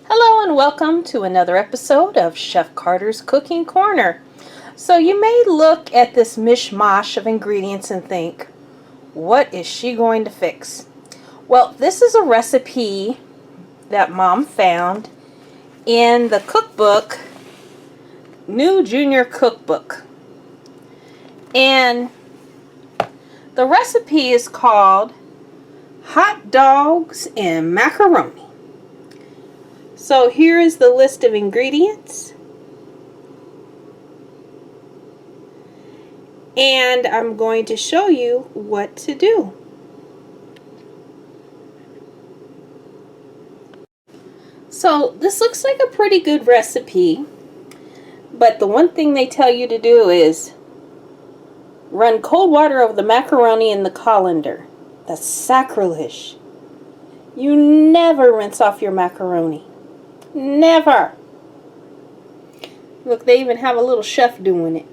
Hello and welcome to another episode of Chef Carter's Cooking Corner. So you may look at this mishmash of ingredients and think, what is she going to fix? Well, this is a recipe that Mom found in the cookbook, New Junior Cookbook. And the recipe is called Hot Dogs and Macaroni. So here is the list of ingredients. And I'm going to show you what to do. So this looks like a pretty good recipe, but the one thing they tell you to do is run cold water over the macaroni in the colander. That's sacrilege. You never rinse off your macaroni. Never. Look, they even have a little chef doing it.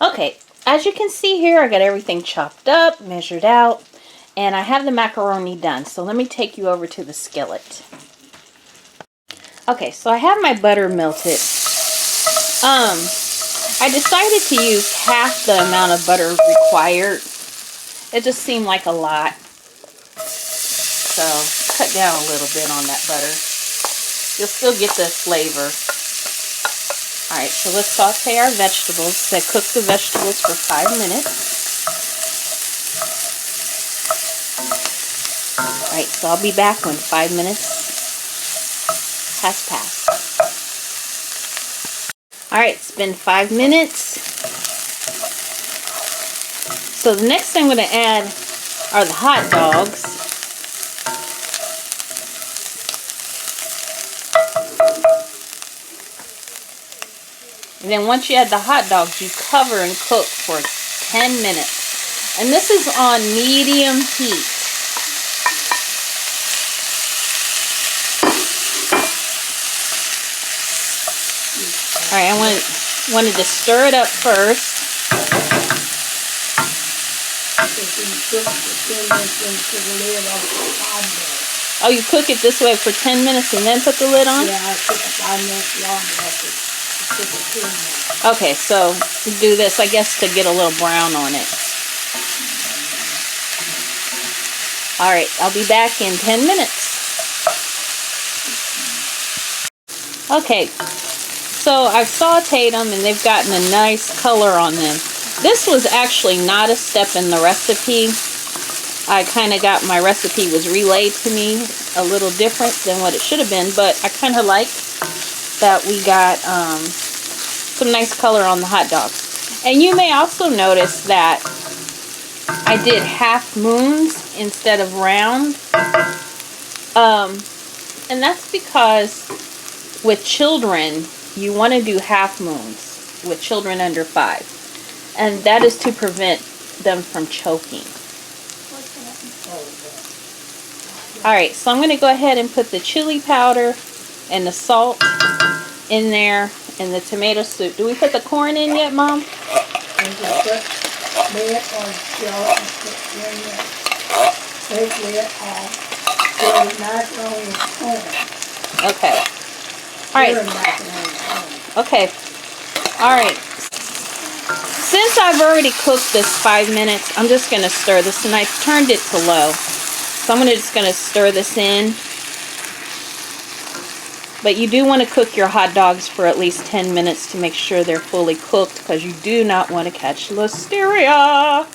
Okay, as you can see here, I got everything chopped up, measured out, and I have the macaroni done. So let me take you over to the skillet. Okay, so I have my butter melted. I decided to use half the amount of butter required. It just seemed like a lot. So cut down a little bit on that butter. You'll still get the flavor. Alright, so let's saute our vegetables. So cook the vegetables for 5 minutes. Alright, so I'll be back when 5 minutes has passed. Alright, it's been 5 minutes. So the next thing I'm going to add are the hot dogs. And then once you add the hot dogs, you cover and cook for 10 minutes. And this is on medium heat. Alright, I wanted to stir it up first. Oh, you cook it this way for 10 minutes and then put the lid on? Yeah, I cook it 5 minutes longer. Okay, so do this, I guess, to get a little brown on it. Alright, I'll be back in 10 minutes. Okay, so I've sauteed them and they've gotten a nice color on them. This was actually not a step in the recipe. I kind of got, my recipe was relayed to me a little different than what it should have been, but I kind of like that we got some nice color on the hot dogs. And you may also notice that I did half moons instead of round. And that's because with children, you want to do half moons with children under 5. And that is to prevent them from choking. Alright, so I'm going to go ahead and put the chili powder and the salt in there and the tomato soup. Do we put the corn in yet, Mom? Okay. Alright. Okay. Alright. Since I've already cooked this 5 minutes, I'm just going to stir this, and I turned it to low. So I'm just going to stir this in. But you do want to cook your hot dogs for at least 10 minutes to make sure they're fully cooked, because you do not want to catch listeria.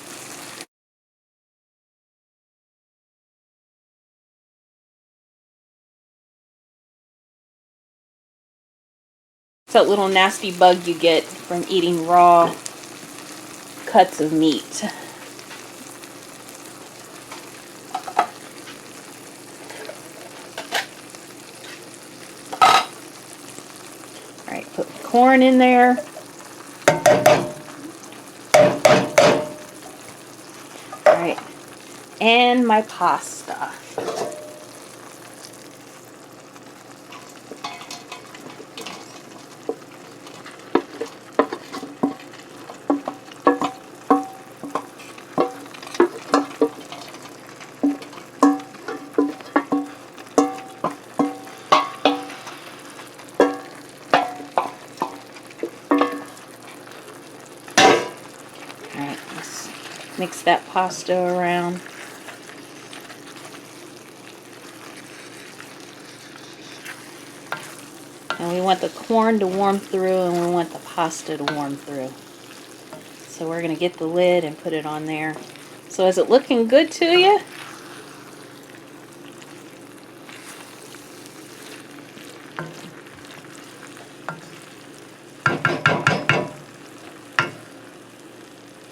It's that little nasty bug you get from eating raw cuts of meat. Alright, put the corn in there. Alright, and my pasta. that pasta around. And we want the corn to warm through, and we want the pasta to warm through. So we're going to get the lid and put it on there. So is it looking good to you?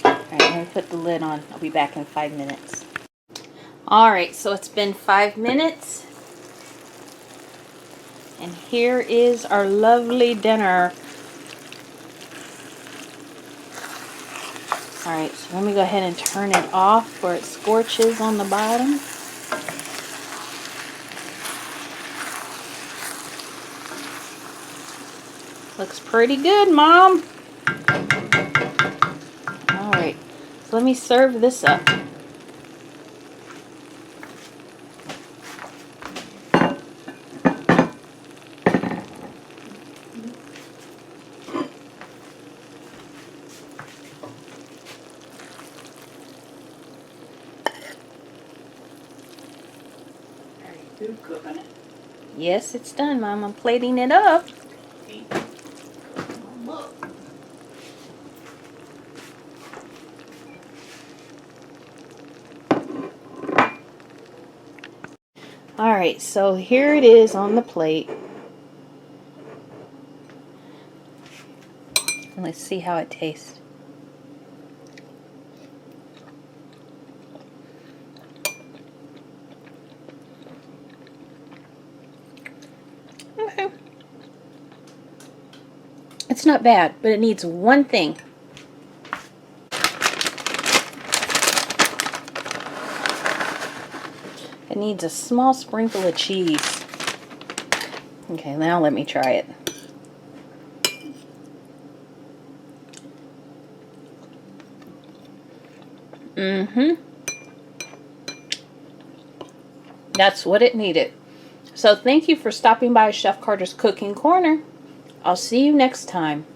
Alright, let me put the lid on. I'll be back in 5 minutes. Alright, so it's been 5 minutes. And here is our lovely dinner. Alright, so let me go ahead and turn it off where it scorches on the bottom. Looks pretty good, Mom. Alright, so let me serve this up. You cooking it? Yes, it's done, Mom. I'm plating it up. Look. Alright, so here it is on the plate. And let's see how it tastes. Okay. It's not bad, but it needs one thing. It needs a small sprinkle of cheese. Okay, now let me try it. That's what it needed. So thank you for stopping by Chef Carter's Cooking Corner. I'll see you next time.